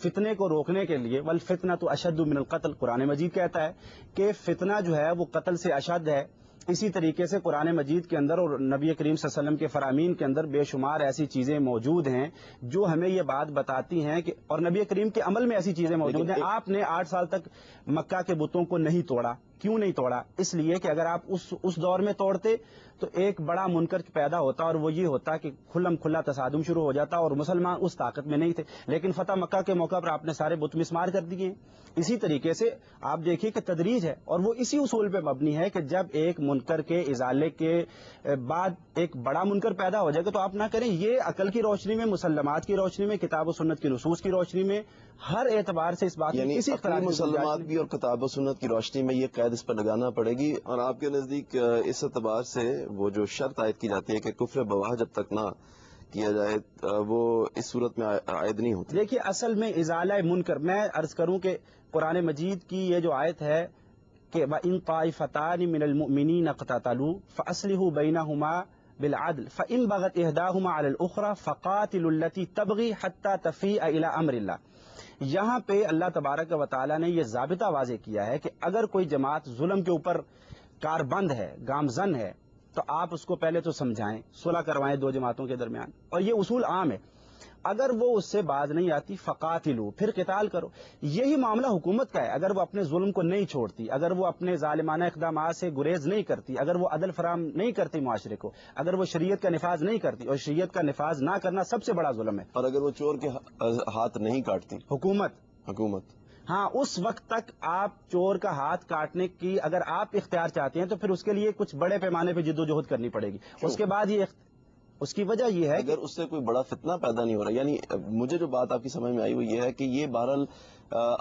فتنے کو روکنے کے لیے والفتنہ تو اشد من القتل، قرآن مجید کہتا ہے کہ فتنہ جو ہے وہ قتل سے اشد ہے. اسی طریقے سے قرآن مجید کے اندر اور نبی کریم صلی اللہ علیہ وسلم کے فرامین کے اندر بے شمار ایسی چیزیں موجود ہیں جو ہمیں یہ بات بتاتی ہیں کہ اور نبی کریم کے عمل میں ایسی چیزیں موجود ہیں. آپ نے 8 سال تک مکہ کے بتوں کو نہیں توڑا. کیوں نہیں توڑا؟ اس لیے کہ اگر آپ اس دور میں توڑتے تو ایک بڑا منکر پیدا ہوتا اور وہ یہ ہوتا کہ کھلم کھلا تصادم شروع ہو جاتا اور مسلمان اس طاقت میں نہیں تھے. لیکن فتح مکہ کے موقع پر آپ نے سارے بت مسمار کر دیے. اسی طریقے سے آپ دیکھیے کہ تدریج ہے اور وہ اسی اصول پہ مبنی ہے کہ جب ایک منکر کے ازالے کے بعد ایک بڑا منکر پیدا ہو جائے گا تو آپ نہ کریں. یہ عقل کی روشنی میں، مسلمات کی روشنی میں، کتاب و سنت کی نصوص کی روشنی میں ہر اعتبار سے اس بات
یعنی
کسی
اپنی مسلمات بھی اور کتاب و سنت کی روشنی میں یہ قید اس پر لگانا پڑے گی. اور آپ کے نزدیک اس اعتبار سے وہ جو شرط عائد کی جاتی ہے کہ کفر بواہ جب تک نہ کیا جائے وہ اس صورت میں عائد نہیں ہوتی.
دیکھیے اصل میں ازالہ منکر، میں عرض کروں کہ قرآن مجید کی یہ جو آیت ہے کہ وَإِن طَائِفَتَانِ مِنَ الْمُؤْمِنِينَ اقْتَتَلُوا فَأَصْلِحُوا بَيْنَهُمَا بِالْعَدْلِ فَإِن بَغَتْ إِحْدَاهُمَا عَلَى الْأُخْرَى فَقَاتِلُوا الَّتِي تَبْغِي حَتَّى تَفِيءَ إِلَى أَمْرِ اللَّهِ. یہاں پہ اللہ تبارک و تعالیٰ نے یہ ضابطہ واضح کیا ہے کہ اگر کوئی جماعت ظلم کے اوپر کاربند ہے، گامزن ہے، تو آپ اس کو پہلے تو سمجھائیں، صلح کروائیں دو جماعتوں کے درمیان. اور یہ اصول عام ہے. اگر وہ اس سے باز نہیں آتی فقاتلو، پھر قتال کرو. یہی معاملہ حکومت کا ہے. اگر وہ اپنے ظلم کو نہیں چھوڑتی، اگر وہ اپنے ظالمانہ اقدامات سے گریز نہیں کرتی، اگر وہ عدل فراہم نہیں کرتی معاشرے کو، اگر وہ شریعت کا نفاذ نہیں کرتی، اور شریعت کا نفاذ نہ کرنا سب سے بڑا ظلم ہے.
اور اگر وہ چور کے ہاتھ نہیں کاٹتی حکومت
ہاں اس وقت تک آپ چور کا ہاتھ کاٹنے کی اگر آپ اختیار چاہتے ہیں تو پھر اس کے لیے کچھ بڑے پیمانے پہ جدوجہد کرنی پڑے گی. اس کے بعد اس کی وجہ یہ ہے
اگر اس سے کوئی بڑا فتنہ پیدا نہیں ہو رہا. یعنی مجھے جو بات آپ کی سمجھ میں آئی وہ یہ ہے کہ یہ بہرحال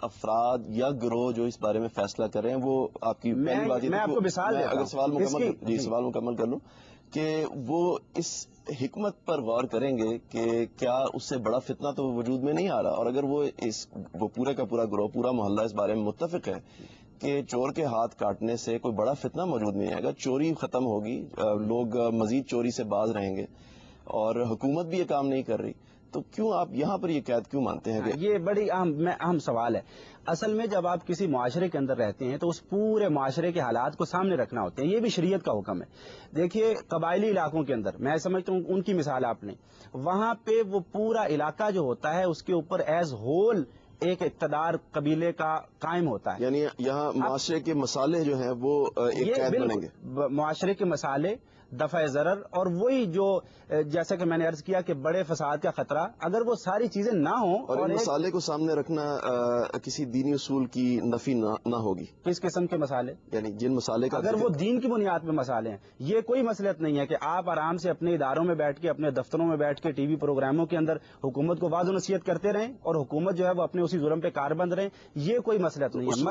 افراد یا گروہ جو اس بارے میں فیصلہ کر رہے ہیں وہ آپ کی پہلی بات
میں آپ کو مثال دیتا ہوں.
اگر سوال مکمل کر لوں کہ وہ اس حکمت پر غور کریں گے کہ کیا اس سے بڑا فتنہ تو وجود میں نہیں آ رہا. اور اگر وہ پورے کا پورا گروہ، پورا محلہ اس بارے میں متفق ہے کہ چور کے ہاتھ کاٹنے سے کوئی بڑا فتنہ موجود نہیں آئے گا، چوری ختم ہوگی، لوگ مزید چوری سے باز رہیں گے، اور حکومت بھی یہ کام نہیں کر رہی، تو کیوں آپ یہاں پر یہ قید کیوں مانتے ہیں؟
یہ بڑی اہم سوال ہے. اصل میں جب آپ کسی معاشرے کے اندر رہتے ہیں تو اس پورے معاشرے کے حالات کو سامنے رکھنا ہوتے ہیں. یہ بھی شریعت کا حکم ہے. دیکھیے قبائلی علاقوں کے اندر میں سمجھتا ہوں ان کی مثال آپ نے، وہاں پہ وہ پورا علاقہ جو ہوتا ہے اس کے اوپر ایز ہول ایک اقتدار قبیلے کا قائم ہوتا ہے.
یعنی یہاں معاشرے کے مسالے جو ہیں وہ ایک قید بنیں گے.
معاشرے کے مسالے دفع ضرر اور وہی جو جیسا کہ میں نے عرض کیا کہ بڑے فساد کا خطرہ، اگر وہ ساری چیزیں نہ ہوں
اور ان مسالے کو سامنے رکھنا کسی دینی اصول کی نفی نہ ہوگی.
کس قسم کے مسالے؟
یعنی جن مسالے کا
اگر وہ دین کی بنیاد پہ مسالے ہیں، یہ کوئی مسئلت نہیں ہے کہ آپ آرام سے اپنے اداروں میں بیٹھ کے، اپنے دفتروں میں بیٹھ کے، ٹی وی پروگراموں کے اندر حکومت کو واضح نصیحت کرتے رہیں اور حکومت جو ہے وہ اپنے اسی ظلم پہ کاربند رہیں، یہ کوئی مسئلہ نہیں ہے.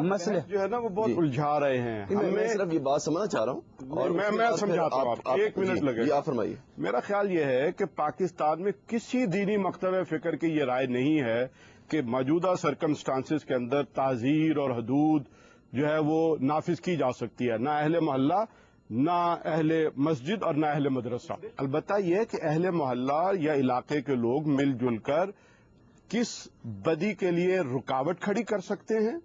مسئلے جو ہے نا وہ بہت الجھا رہے ہیں.
میں صرف یہ بات سمجھنا چاہ رہا ہوں اور
میں سمجھاتا ہوں. آپ 1 منٹ لگے.
آپ فرمائیے.
میرا خیال یہ ہے کہ پاکستان میں کسی دینی مکتب فکر کی یہ رائے نہیں ہے کہ موجودہ سرکمسٹانسز کے اندر تعزیر اور حدود جو ہے وہ نافذ کی جا سکتی ہے، نہ اہل محلہ، نہ اہل مسجد اور نہ اہل مدرسہ. البتہ یہ کہ اہل محلہ یا علاقے کے لوگ مل جل کر کس بدی کے لیے رکاوٹ کھڑی کر سکتے ہیں،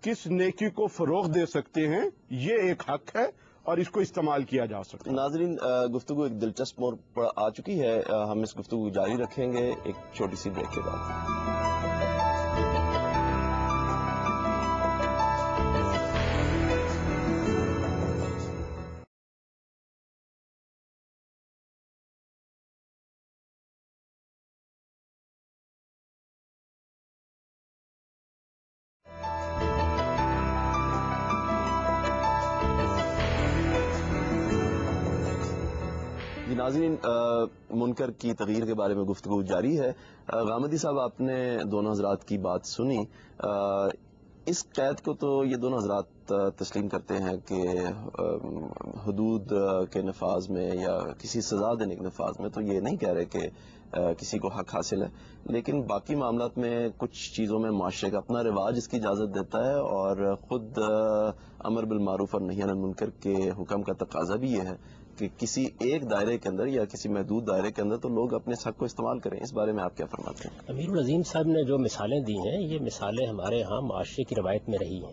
کس نیکی کو فروغ دے سکتے ہیں، یہ ایک حق ہے اور اس کو استعمال کیا جا سکتا ہے.
ناظرین، گفتگو ایک دلچسپ موڑ پر آ چکی ہے. ہم اس گفتگو جاری رکھیں گے ایک چھوٹی سی بریک کے بعد. ناظرین، منکر کی تغییر کے بارے میں گفتگو جاری ہے. غامدی صاحب، آپ نے دونوں حضرات کی بات سنی. اس قید کو تو یہ دونوں حضرات تسلیم کرتے ہیں کہ حدود کے نفاذ میں یا کسی سزا دینے کے نفاذ میں تو یہ نہیں کہہ رہے کہ کسی کو حق حاصل ہے، لیکن باقی معاملات میں کچھ چیزوں میں معاشرے کا اپنا رواج اس کی اجازت دیتا ہے اور خود امر بالمعروف اور نہی عن المنکر کے حکم کا تقاضا بھی یہ ہے کہ کسی ایک دائرے کے اندر یا کسی محدود دائرے کے اندر تو لوگ اپنے حق کو استعمال کریں. اس بارے میں آپ کیا فرماتے ہیں؟
امیر العظیم صاحب نے جو مثالیں دی ہیں، یہ مثالیں ہمارے ہاں معاشرے کی روایت میں رہی ہیں.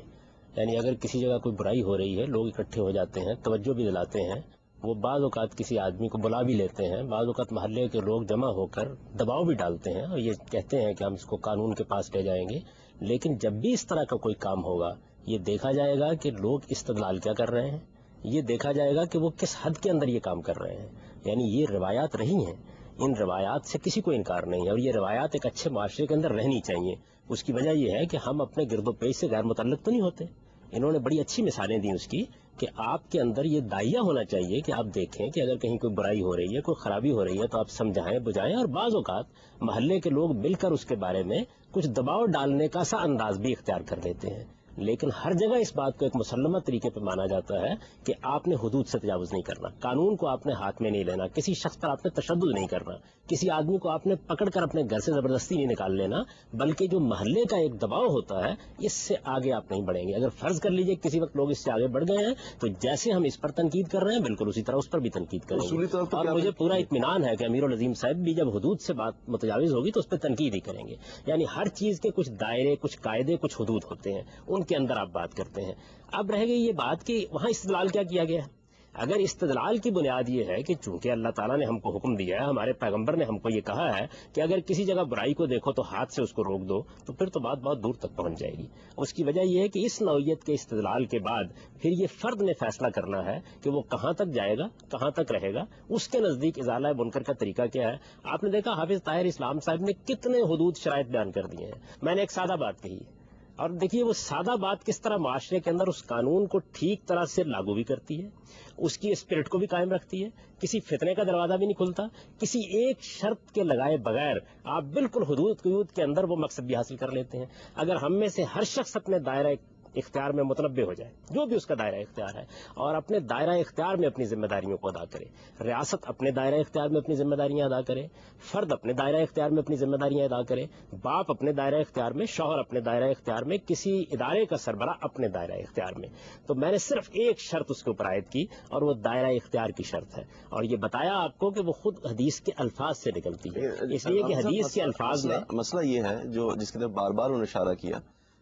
یعنی اگر کسی جگہ کوئی برائی ہو رہی ہے، لوگ اکٹھے ہو جاتے ہیں، توجہ بھی دلاتے ہیں. وہ بعض اوقات کسی آدمی کو بلا بھی لیتے ہیں، بعض اوقات محلے کے لوگ جمع ہو کر دباؤ بھی ڈالتے ہیں اور یہ کہتے ہیں کہ ہم اس کو قانون کے پاس لے جائیں گے. لیکن جب بھی اس طرح کا کوئی کام ہوگا، یہ دیکھا جائے گا کہ لوگ استدلال کیا کر رہے ہیں، یہ دیکھا جائے گا کہ وہ کس حد کے اندر یہ کام کر رہے ہیں. یعنی یہ روایات رہی ہیں، ان روایات سے کسی کو انکار نہیں ہے اور یہ روایات ایک اچھے معاشرے کے اندر رہنی چاہیے. اس کی وجہ یہ ہے کہ ہم اپنے گرد و پیش سے غیر متعلق تو نہیں ہوتے. انہوں نے بڑی اچھی مثالیں دی اس کی کہ آپ کے اندر یہ دائیا ہونا چاہیے کہ آپ دیکھیں کہ اگر کہیں کوئی برائی ہو رہی ہے، کوئی خرابی ہو رہی ہے تو آپ سمجھائیں بجھائیں. اور بعض اوقات محلے کے لوگ مل کر اس کے بارے میں کچھ دباؤ ڈالنے کا سا انداز بھی اختیار کر لیتے ہیں. لیکن ہر جگہ اس بات کو ایک مسلمہ طریقے پہ مانا جاتا ہے کہ آپ نے حدود سے تجاوز نہیں کرنا، قانون کو آپ نے ہاتھ میں نہیں لینا، کسی شخص پر آپ نے تشدد نہیں کرنا، کسی آدمی کو آپ نے پکڑ کر اپنے گھر سے زبردستی نہیں نکال لینا، بلکہ جو محلے کا ایک دباؤ ہوتا ہے اس سے آگے آپ نہیں بڑھیں گے. اگر فرض کر لیجئے کسی وقت لوگ اس سے آگے بڑھ گئے ہیں تو جیسے ہم اس پر تنقید کر رہے ہیں بالکل اسی طرح اس پر بھی تنقید کریں گے. اور مجھے پورا اطمینان ہے کہ امیر العظیم صاحب بھی جب حدود سے بات متجاوز ہوگی تو اس پہ تنقید ہی کریں گے. یعنی ہر چیز کے کچھ دائرے، کچھ قاعدے، کچھ حدود ہوتے ہیں، ان کے اندر آپ بات کرتے ہیں. اب رہ گئی یہ بات کہ وہاں استدلال کیا کیا گیا ہے. اگر استدلال کی بنیاد یہ ہے کہ چونکہ اللہ تعالیٰ نے ہم کو حکم دیا ہے، ہمارے پیغمبر نے ہم کو یہ کہا ہے کہ اگر کسی جگہ برائی کو دیکھو تو ہاتھ سے اس کو روک دو، تو پھر تو بات بہت دور تک پہنچ جائے گی. اس کی وجہ یہ ہے کہ اس نوعیت کے استدلال کے بعد پھر یہ فرد نے فیصلہ کرنا ہے کہ وہ کہاں تک جائے گا، کہاں تک رہے گا. اس کے نزدیک ازالہ منکر کا طریقہ کیا ہے. آپ نے دیکھا حافظ طاہر اسلام صاحب نے کتنے حدود شرائط بیان کر دیے ہیں. میں نے ایک سادہ بات کہی ہے اور دیکھیے وہ سادہ بات کس طرح معاشرے کے اندر اس قانون کو ٹھیک طرح سے لاگو بھی کرتی ہے، اس کی اسپرٹ کو بھی قائم رکھتی ہے، کسی فتنے کا دروازہ بھی نہیں کھلتا. کسی ایک شرط کے لگائے بغیر آپ بالکل حدود کے اندر وہ مقصد بھی حاصل کر لیتے ہیں. اگر ہم میں سے ہر شخص اپنے دائرہ اختیار میں متنبع ہو جائے، جو بھی اس کا دائرہ اختیار ہے، اور اپنے دائرہ اختیار میں اپنی ذمہ داریوں کو ادا کرے، ریاست اپنے دائرہ اختیار میں اپنی ذمہ داریاں ادا کرے، فرد اپنے دائرہ اختیار میں اپنی ذمہ داریاں ادا کرے، باپ اپنے دائرہ اختیار میں، شوہر اپنے دائرہ اختیار میں، کسی ادارے کا سربراہ اپنے دائرہ اختیار میں. تو میں نے صرف ایک شرط اس کے اوپر عائد کی اور وہ دائرہ اختیار کی شرط ہے، اور یہ بتایا آپ کو کہ وہ خود حدیث کے الفاظ سے نکلتی ہے. اس لیے کہ حدیث کے الفاظ میں
مسئلہ یہ ہے جو جس کی طرف بار بار انہوں نے اشارہ کیا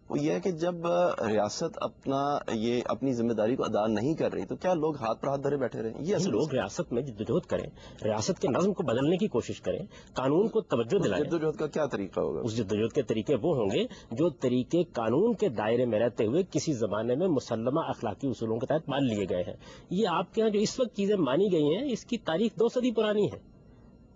وہ یہ ہے کہ جب ریاست اپنی ذمہ داری کو ادا نہیں کر رہی تو کیا لوگ ہاتھ پر ہاتھ دھرے بیٹھے رہیں؟ یہ
لوگ ریاست میں جدوجہد کریں، ریاست کے نظم کو بدلنے کی کوشش کریں، قانون کو توجہ دلائیں۔
جدوجہد کا کیا طریقہ ہوگا؟
اس جدوجہد کے طریقے وہ ہوں گے جو طریقے قانون کے دائرے میں رہتے ہوئے کسی زمانے میں مسلمہ اخلاقی اصولوں کے تحت مان لیے گئے ہیں۔ یہ آپ کے ہاں جو اس وقت چیزیں مانی گئی ہیں اس کی تاریخ 2 صدی پرانی ہے،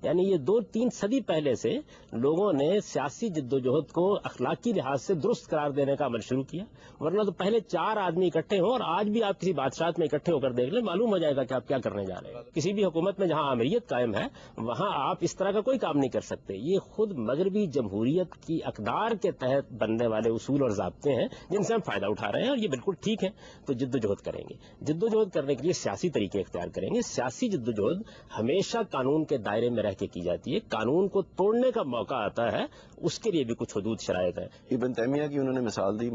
یعنی یہ 2-3 صدی پہلے سے لوگوں نے سیاسی جدوجہد کو اخلاقی لحاظ سے درست قرار دینے کا عمل شروع کیا، ورنہ تو پہلے 4 آدمی اکٹھے ہوں، اور آج بھی آپ کسی بادشاہت میں اکٹھے ہو کر دیکھ لیں، معلوم ہو جائے گا کہ آپ کیا کرنے جا رہے ہیں۔ کسی بھی حکومت میں جہاں آمریت قائم ہے وہاں آپ اس طرح کا کوئی کام نہیں کر سکتے۔ یہ خود مغربی جمہوریت کی اقدار کے تحت بننے والے اصول اور ضابطے ہیں جن سے ہم فائدہ اٹھا رہے ہیں، اور یہ بالکل ٹھیک ہے۔ تو جدوجہد کریں گے، جدوجہد کرنے کے لیے سیاسی طریقے اختیار کریں گے۔ سیاسی جدوجہد ہمیشہ قانون کے دائرے میں رہ کے کی جاتی ہے، قانون کو توڑنے کا موقع آتا ہے اس کے لیے بھی کچھ حدود شرائط ہے۔
ابن تیمیہ کی انہوں نے مثال دی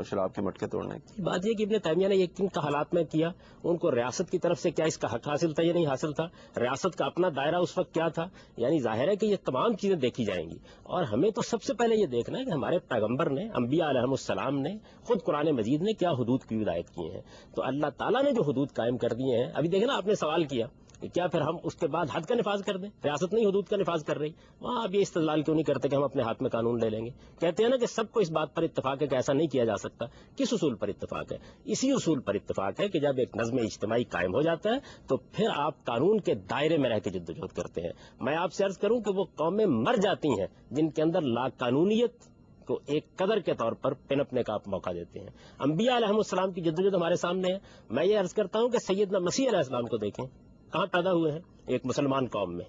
شراب کے مٹکے توڑنے کی۔
بات یہ کہ ابن تیمیہ نے یہ کن کا حالات میں کیا، ان کو ریاست کی طرف سے کیا اس کا حق حاصل تھا یا نہیں حاصل تھا، ریاست کا اپنا دائرہ اس وقت کیا تھا، یعنی ظاہر ہے کہ یہ تمام چیزیں دیکھی جائیں گی۔ اور ہمیں تو سب سے پہلے یہ دیکھنا ہے کہ ہمارے پیغمبر نے، انبیاء علیہم السلام نے، خود قرآن مجید نے کیا حدود کی ہدایت کیے ہیں۔ تو اللہ تعالیٰ نے جو حدود قائم کر دیے ہیں، ابھی دیکھیں نا آپ نے سوال کیا کہ کیا پھر ہم اس کے بعد حد کا نفاذ کر دیں، ریاست نہیں حدود کا نفاذ کر رہی، وہاں آپ یہ استدلال کیوں نہیں کرتے کہ ہم اپنے ہاتھ میں قانون لے لیں گے؟ کہتے ہیں نا کہ سب کو اس بات پر اتفاق ہے کہ ایسا نہیں کیا جا سکتا۔ کس اصول پر اتفاق ہے؟ اسی اصول پر اتفاق ہے کہ جب ایک نظم اجتماعی قائم ہو جاتا ہے تو پھر آپ قانون کے دائرے میں رہ کے جدوجہد کرتے ہیں۔ میں آپ سے عرض کروں کہ وہ قومیں مر جاتی ہیں جن کے اندر لا قانونیت کو ایک قدر کے طور پر پنپنے کا آپ موقع دیتے ہیں۔ انبیاء علیہم السلام کی جدوجہد ہمارے سامنے ہے۔ میں یہ عرض کرتا ہوں کہ سیدنا مسیح علیہ السلام کو دیکھیں، کہاں پیدا ہوئے ہیں؟ ایک مسلمان قوم میں۔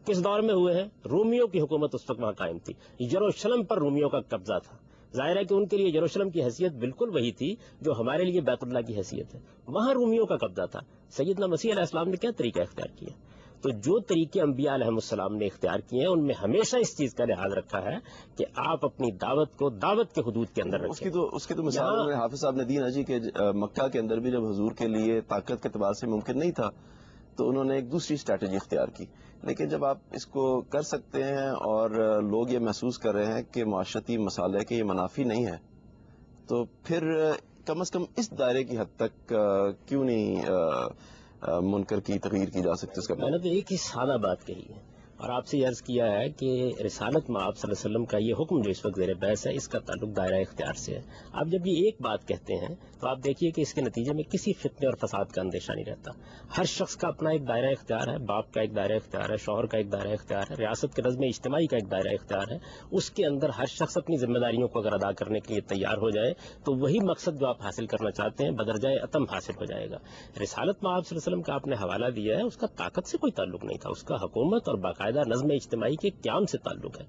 کس دور میں ہوئے ہیں؟ رومیوں کی حکومت اس وقت وہاں قائم تھی، یروشلم پر رومیوں کا قبضہ تھا۔ ظاہر ہے کہ ان کے لیے یروشلم کی حیثیت بالکل وہی تھی جو ہمارے لیے بیت اللہ کی حیثیت ہے، وہاں رومیوں کا قبضہ تھا۔ سیدنا مسیح علیہ السلام نے کیا طریقہ اختیار کیا؟ تو جو طریقے انبیاء علیہم السلام نے اختیار کیے ہیں ان میں ہمیشہ اس چیز کا لحاظ رکھا ہے کہ آپ اپنی دعوت کو دعوت کے حدود کے اندر رکھیں۔
اس کی تو مثال حافظ صاحب نے دی نا جی کہ مکہ کے اندر بھی جب حضور کے لیے طاقت کے اعتبار سے ممکن نہیں تھا تو انہوں نے ایک دوسری اسٹریٹجی اختیار کی، لیکن جب آپ اس کو کر سکتے ہیں اور لوگ یہ محسوس کر رہے ہیں کہ معاشرتی مسئلہ کہ یہ منافی نہیں ہے تو پھر کم از کم اس دائرے کی حد تک کیوں نہیں منکر کی تغیر کی جا سکتی؟ اس کا
میں نے تو ایک ہی سادہ بات کہی ہے اور آپ سے یہ عرض کیا ہے کہ رسالت میں آپ صلی اللہ علیہ وسلم کا یہ حکم جو اس وقت زیر بحث ہے اس کا تعلق دائرہ اختیار سے ہے۔ آپ جب یہ ایک بات کہتے ہیں تو آپ دیکھیے کہ اس کے نتیجے میں کسی فتنے اور فساد کا اندیشہ نہیں رہتا۔ ہر شخص کا اپنا ایک دائرہ اختیار ہے، باپ کا ایک دائرہ اختیار ہے، شوہر کا ایک دائرہ اختیار ہے، ریاست کے نظم اجتماعی کا ایک دائرہ اختیار ہے۔ اس کے اندر ہر شخص اپنی ذمہ داریوں کو اگر ادا کرنے کے لیے تیار ہو جائے تو وہی مقصد جو آپ حاصل کرنا چاہتے ہیں بدرجہ اتم حاصل ہو جائے گا۔ رسالت میں آپ صلی اللہ علیہ وسلم کا آپ نے حوالہ دیا ہے، اس کا طاقت سے کوئی تعلق نہیں تھا، اس کا حکومت اور باقاعدہ نظم اجتماعی کے قیام سے تعلق ہے۔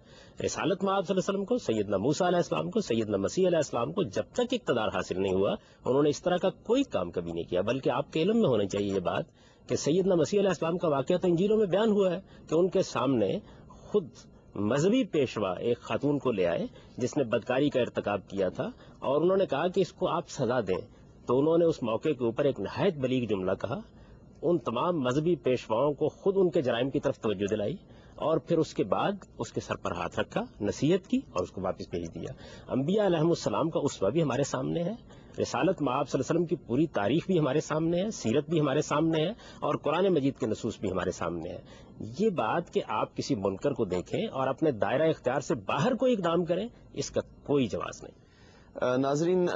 رسالت میں آپ صلی اللہ علیہ وسلم کو، سیدنا موسیٰ علیہ السلام کو، سیدنا مسیح علیہ السلام کو جب تک اقتدار حاصل نہیں ہوا انہوں نے اس طرح کا کوئی کام کبھی نہیں کیا، بلکہ آپ کے علم میں ہونا چاہیے یہ بات کہ سیدنا مسیح علیہ السلام کا واقعہ تو انجیلوں میں بیان ہوا ہے کہ ان کے سامنے خود مذہبی پیشوا ایک خاتون کو لے آئے جس نے بدکاری کا ارتکاب کیا تھا اور انہوں نے کہا کہ اس کو آپ سزا دیں، تو انہوں نے اس موقع کے اوپر ایک نہایت بلیغ جملہ کہا، ان تمام مذہبی پیشواؤں کو خود ان کے جرائم کی طرف توجہ دلائی اور پھر اس کے بعد اس کے سر پر ہاتھ رکھا، نصیحت کی اور اس کو واپس بھیج دیا۔ انبیاء علیہم السلام کا اسوہ بھی ہمارے سامنے ہے، رسالت میں آپ صلی اللہ علیہ وسلم کی پوری تاریخ بھی ہمارے سامنے ہے، سیرت بھی ہمارے سامنے ہے اور قرآن مجید کے نصوص بھی ہمارے سامنے ہے۔ یہ بات کہ آپ کسی منکر کو دیکھیں اور اپنے دائرہ اختیار سے باہر کوئی اقدام کریں اس کا کوئی جواز نہیں۔
ناظرین،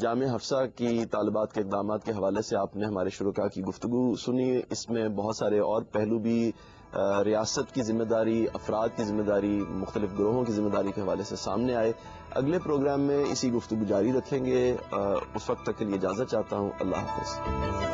جامعہ حفصہ کی طالبات کے اقدامات کے حوالے سے آپ نے ہمارے شرکاء کی گفتگو سنی، اس میں بہت سارے اور پہلو بھی ریاست کی ذمہ داری، افراد کی ذمہ داری، مختلف گروہوں کی ذمہ داری کے حوالے سے سامنے آئے۔ اگلے پروگرام میں اسی گفتگو جاری رکھیں گے، اس وقت تک کے لیے اجازت چاہتا ہوں۔ اللہ حافظ۔